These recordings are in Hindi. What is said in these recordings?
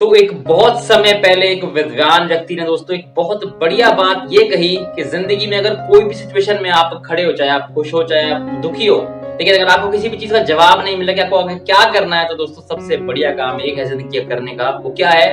तो एक बहुत समय पहले एक विद्वान व्यक्ति ने दोस्तों एक बहुत बढ़िया बात ये कही कि जिंदगी में अगर कोई भी सिचुएशन में आप खड़े हो, चाहे आप खुश हो चाहे आप दुखी हो, लेकिन अगर आपको किसी भी चीज का जवाब नहीं मिला कि आपको आगे क्या करना है, तो दोस्तों सबसे बढ़िया काम एक है जिंदगी करने का, वो क्या है?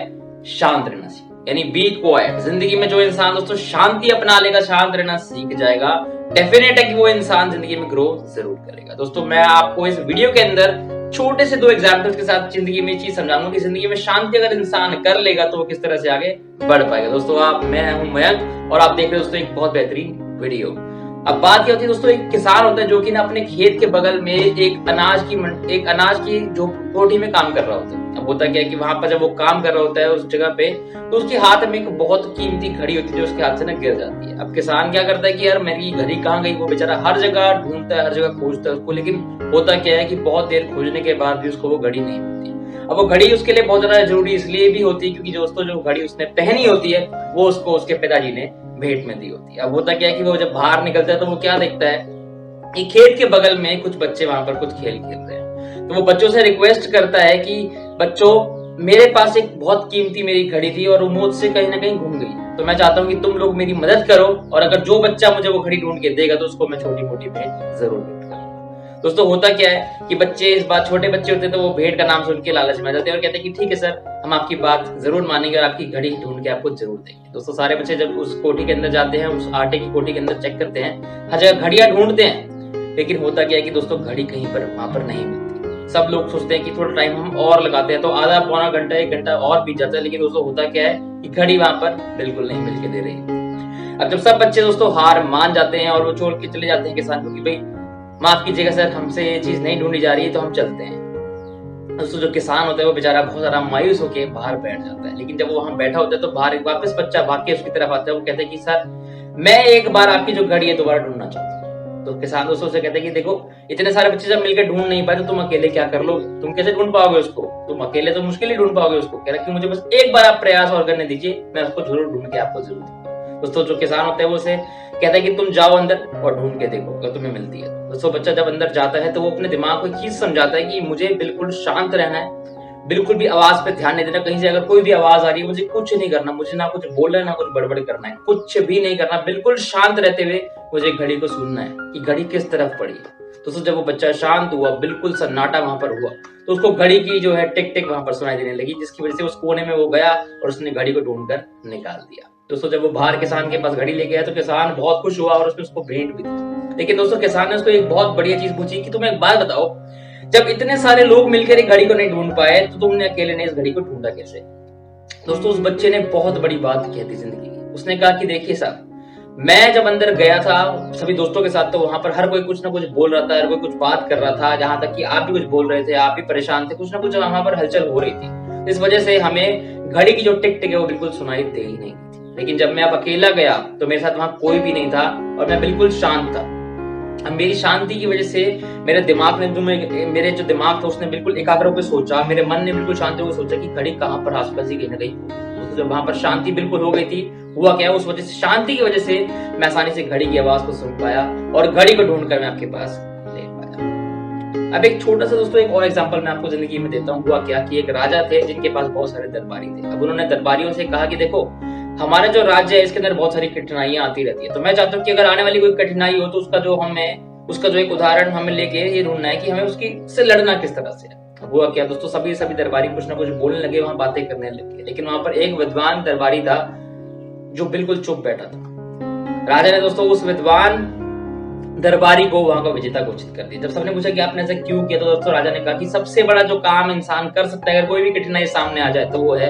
शांत रहना सीखो, यानी बी क्वाइट। जिंदगी में जो इंसान दोस्तों शांति अपना लेगा, शांत रहना सीख जाएगा, डेफिनेट है कि वो इंसान जिंदगी में ग्रो जरूर करेगा। दोस्तों मैं आपको इस वीडियो के अंदर छोटे से 2 एग्जाम्पल्स के साथ जिंदगी में चीज समझाऊंगा कि जिंदगी में शांति अगर इंसान कर लेगा तो वो किस तरह से आगे बढ़ पाएगा। दोस्तों मैं हूं मयंक और आप देख रहे हो दोस्तों एक बहुत बेहतरीन वीडियो। अब बात क्या होती है दोस्तों, एक किसान होता है जो कि ना अपने खेत के बगल में एक अनाज की जो कोठी में काम कर रहा होता है। अब होता क्या है कि वहां पर जब वो काम कर रहा होता है उस जगह पे, तो उसके हाथ में एक बहुत कीमती घड़ी होती है जो उसके हाथ से ना गिर जाती है। अब किसान क्या करता है कि यार मेरी घड़ी कहाँ गई, वो बेचारा हर जगह ढूंढता है, हर जगह खोजता है उसको, लेकिन होता क्या है कि बहुत देर खोजने के बाद भी उसको वो घड़ी नहीं मिलती। अब वो घड़ी उसके लिए बहुत ज्यादा जरूरी इसलिए भी होती है क्योंकि दोस्तों जो घड़ी उसने पहनी होती है वो उसको उसके पिताजी ने भेंट में दी होती है। अब होता क्या है कि वो जब बाहर निकलता है तो वो क्या देखता है कि खेत के बगल में कुछ बच्चे वहां पर कुछ खेल खेल रहे हैं। तो वो बच्चों से रिक्वेस्ट करता है कि बच्चों, मेरे पास एक बहुत कीमती मेरी घड़ी थी और वो मुझसे कहीं ना कहीं घूम गई, तो मैं चाहता हूँ कि तुम लोग मेरी मदद करो और अगर जो बच्चा मुझे वो घड़ी ढूंढ के देगा तो उसको मैं छोटी मोटी भेंट जरूर दूंगा। दोस्तों होता क्या है कि बच्चे इस बात, छोटे बच्चे होते हैं तो वो भेंट का नाम सुन के लालच में आ जाते हैं और कहते हैं कि ठीक है सर, हम आपकी बात जरूर मानेंगे और आपकी घड़ी ढूंढ के आपको जरूर देंगे। दोस्तों सारे बच्चे जब उस कोठी के अंदर जाते हैं, उस आटे की कोठी के अंदर चेक करते हैं, हर जगह घड़ियां ढूंढते हैं, लेकिन होता क्या है कि दोस्तों घड़ी कहीं पर वहां पर नहीं मिलती। सब लोग सोचते हैं कि थोड़ा टाइम हम और लगाते हैं, तो आधा पौना घंटा 1 घंटा और बीत जाता है, लेकिन दोस्तों होता क्या है कि घड़ी वहां पर बिल्कुल नहीं मिल के दे रही। अब जब सब बच्चे दोस्तों हार मान जाते हैं और वो छोड़ के चले जाते हैं किसान को कि भाई माफ कीजिएगा सर, हमसे ये चीज नहीं ढूंढी जा रही है, तो हम चलते हैं। दोस्तों जो किसान होता है वो बेचारा बहुत सारा मायूस होकर बाहर बैठ जाता है, लेकिन जब वो वहां बैठा होता है तो बाहर एक वापस बच्चा भाग के उसकी तरफ आता है। वो कहते हैं कि सर, मैं एक बार आपकी जो घड़ी है दोबारा ढूंढना चाहता हूँ। तो किसान दोस्तों से कहते हैं कि देखो, इतने सारे बच्चे जब मिलकर ढूंढ नहीं पाए तो तुम अकेले क्या कर लोगे, तुम कैसे ढूंढ पाओगे उसको, तुम अकेले तो मुश्किल ही ढूंढ पाओगे उसको। कह रहा कि मुझे बस एक बार आप प्रयास और करने दीजिए, मैं उसको जरूर ढूंढ के आपको जरूर दूंगा। दोस्तों जो किसान होता है वो उसे कहता है कि तुम जाओ अंदर और ढूंढ के देखो अगर तुम्हें मिलती है। दोस्तों बच्चा जब अंदर जाता है तो वो अपने दिमाग को एक चीज समझाता है कि मुझे बिल्कुल शांत रहना है, बिल्कुल भी आवाज पे ध्यान नहीं देना। कहीं से अगर कोई भी आवाज आ रही है मुझे कुछ नहीं करना, मुझे ना कुछ बोलना है ना कुछ बड़बड़ करना है, कुछ भी नहीं करना, बिल्कुल शांत रहते हुए मुझे घड़ी को सुनना है कि घड़ी किस तरफ पड़ी है। दोस्तों जब वो बच्चा शांत हुआ, बिल्कुल सन्नाटा वहां पर हुआ, तो उसको घड़ी की जो है टिक टिक वहां पर सुनाई देने लगी, जिसकी वजह से उस कोने में वो गया और उसने घड़ी को ढूंढकर निकाल दिया। दोस्तों जब वो बाहर किसान के पास घड़ी लेके गया तो किसान बहुत खुश हुआ और उसने उसको भेंट भी दी। लेकिन दोस्तों किसान ने उसको एक बहुत बढ़िया चीज पूछी कि तुम्हें एक बात बताओ, जब इतने सारे लोग मिलकर एक घड़ी को नहीं ढूंढ पाए तो तुमने अकेले ने इस घड़ी को ढूंढा कैसे? दोस्तों उस बच्चे ने बहुत बड़ी बात कही थी जिंदगी की। उसने कहा कि देखिए साहब, मैं जब अंदर गया था सभी दोस्तों के साथ, तो वहां पर हर कोई कुछ ना कुछ बोल रहा था, हर कोई कुछ बात कर रहा था, जहां तक कि आप भी कुछ बोल रहे थे, आप भी परेशान थे, कुछ ना कुछ वहां पर हलचल हो रही थी। इस वजह से हमें घड़ी की जो टिक टिक है वो बिल्कुल सुनाई दे ही नहीं थी। लेकिन जब मैं अब अकेला गया तो मेरे साथ वहां कोई भी नहीं था और मैं बिल्कुल शांत था। अब मेरी शांति की वजह से मेरे दिमाग ने मेरे जो दिमाग था उसने बिल्कुल एकाग्र होकर सोचा, मेरे मन ने बिल्कुल शांति होकर सोचा कि घड़ी कहाँ पर आसपास ही कहीं ना कहीं। तो जब वहां पर शांति बिल्कुल हो गई थी, हुआ क्या, उस वजह से शांति की वजह से मैं आसानी से घड़ी की आवाज को सुन पाया और घड़ी को ढूंढकर मैं आपके पास ले पाया। अब एक छोटा सा दोस्तों एक और एग्जांपल मैं आपको जिंदगी में देता हूँ। हुआ क्या कि एक राजा थे जिनके पास बहुत सारे दरबारी थे। अब उन्होंने दरबारियों से कहा कि देखो, हमारा जो राज्य है इसके अंदर बहुत सारी कठिनाइयां आती रहती है, तो मैं चाहता हूँ कि अगर आने वाली कोई कठिनाई हो तो उसका जो एक उदाहरण हमें लेके ये ढूंढना है कि हमें उसकी से लड़ना किस तरह से है। हुआ क्या दोस्तों, सभी दरबारी कुछ ना कुछ बोलने लगे, वहां बातें करने लगे, लेकिन वहां पर एक विद्वान दरबारी था जो बिल्कुल चुप बैठा था। राजा ने दोस्तों उस विद्वान दरबारी को वहां का विजेता घोषित कर दिया। जब सबने पूछा कि आपने ऐसा क्यों किया, तो दोस्तों राजा ने कहा कि सबसे बड़ा जो काम इंसान कर सकता है अगर कोई भी कठिनाई सामने आ जाए तो वो है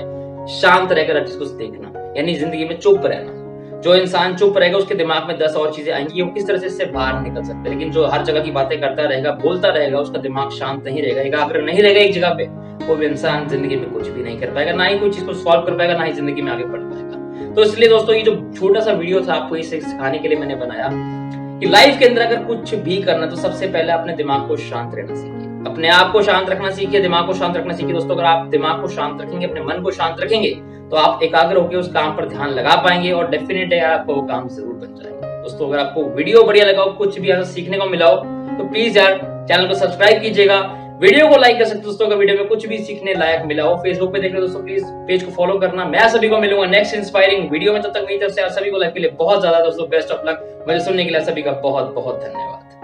शांत रहकर अच्छे कुछ देखना, यानी जिंदगी में चुप रहना। जो इंसान चुप रहेगा उसके दिमाग में 10 और चीजें आएंगी, वो किस तरह से इससे बाहर निकल सकता है। लेकिन जो हर जगह की बातें करता रहेगा, बोलता रहेगा, उसका दिमाग शांत नहीं रहेगा, एकाग्र नहीं रहेगा एक जगह पे, वो भी इंसान जिंदगी में कुछ भी नहीं कर पाएगा, ना ही कोई चीज को सॉल्व कर पाएगा, ना ही जिंदगी में आगे बढ़ पाएगा। तो इसलिए दोस्तों ये जो छोटा सा वीडियो था आपको इसे सिखाने के लिए मैंने बनाया कि लाइफ के अंदर अगर कुछ भी करना तो सबसे पहले अपने दिमाग को शांत रहना सीखिए, अपने आप को शांत रखना सीखिए, दिमाग को शांत रखना सीखिए। दोस्तों अगर आप दिमाग को शांत रखेंगे, अपने मन को शांत रखेंगे, तो आप एकाग्र होकर उस काम पर ध्यान लगा पाएंगे और डेफिनेट है आपको वो काम जरूर बन जाएगा। दोस्तों अगर आपको वीडियो बढ़िया लगा हो, कुछ भी सीखने को मिला हो, तो प्लीज यार चैनल को सब्सक्राइब कीजिएगा, वीडियो को लाइक कर सकते हो दोस्तों। अगर वीडियो में कुछ भी सीखने लायक मिला हो, फेसबुक पे देख रहे हो दोस्तों, प्लीज पेज को फॉलो करना। मैं सभी को मिलूंगा नेक्स्ट इंस्पायरिंग वीडियो में, तब तक मेरी तरफ से आप सभी को लाइफ के लिए बहुत ज्यादा दोस्तों बेस्ट ऑफ लक। मुझे सुनने के लिए सभी का बहुत बहुत धन्यवाद।